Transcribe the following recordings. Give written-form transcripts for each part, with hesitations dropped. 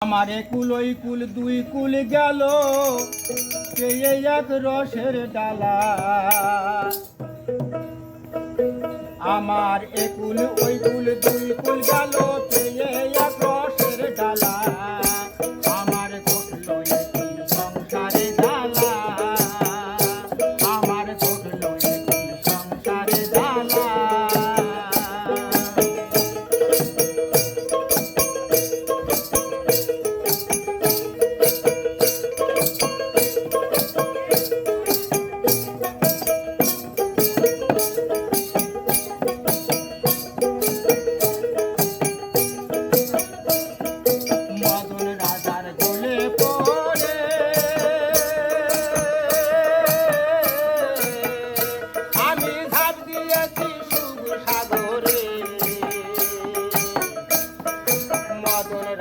আমার কুল ওই কুল দুই কুল গেল পেয়ে এক রসের ডালা। আমার একুল ওই কুল দুই কুল গেল পেয়ে এক রসের ডালা। আমার ঘটলো একদিন সংসারে জ্বালা, আমার ঘটলো একদিন সংসারে জ্বালা।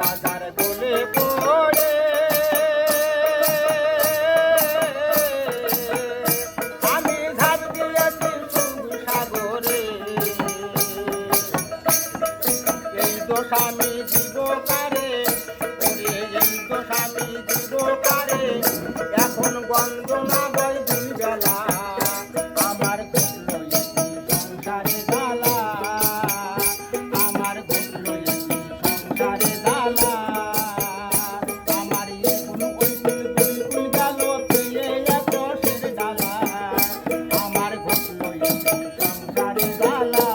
রাজার দোলে পড়ে আমি ঝাঁপ দিয়েছি সুন্দর সাগরে। এই দোষ আমি দিব কারে, এই দোষ আমি দিব কারে, এখন গন্ধ না বয় দুই বেলা। আমার ঘটলো সংসারে জ্বালা, আমার ঘটলো সংসারে জ্বালা। আমার একুল ওই কুল দুই কুল গেল পেয়ে এক রসের ডালা। আমার ঘটলো সংসারে জ্বালা।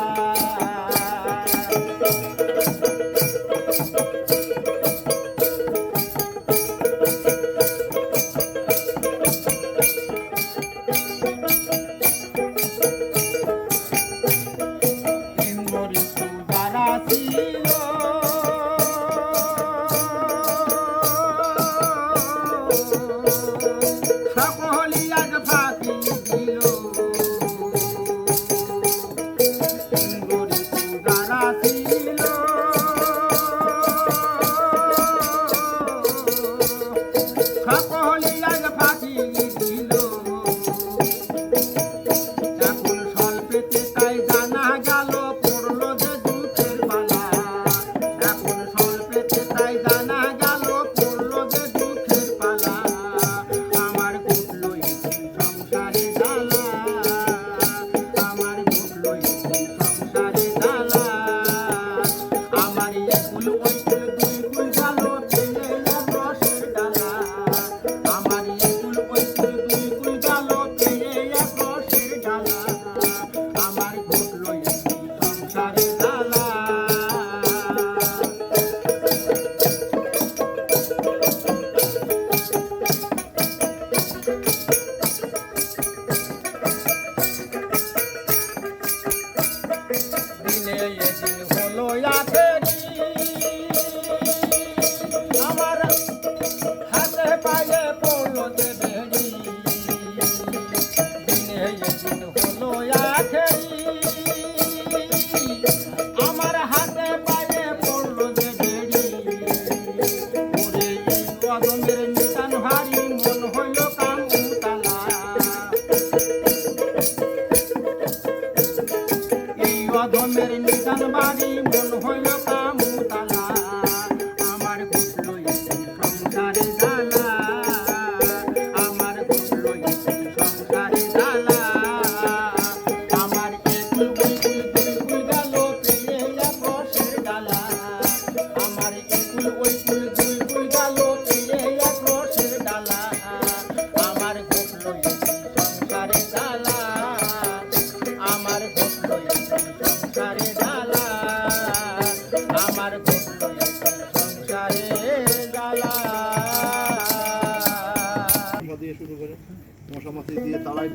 আমার হাতে পায়ে পড়লো যে বেড়ি, দিনে এদিন হলো আখেরি। আমার হাতে পায়ে পড়লো যে বেড়ি, ওরে এই কদমের নিতান ভারী মন হইল কামুতালা। এই অধমের নিতান ভারী মন হইল কামুতালা। আমার ঘটলো সংসারে জ্বালা, আমার ঘটলো সংসারে জ্বালা। আমার একুল ওই কুল দুই কুল গেল পেয়ে এক রসের ডালা। আমার একুল ওই কুল দুই কুল গেল পেয়ে এক রসের ডালা। আমার ঘটলো সংসারে জ্বালা, আমার ঘটলো সংসারে জ্বালা, আমার ঘটলো সংসারে জ্বালা। দিয়ে শুরু করে মশা মাছি দিয়ে তালাই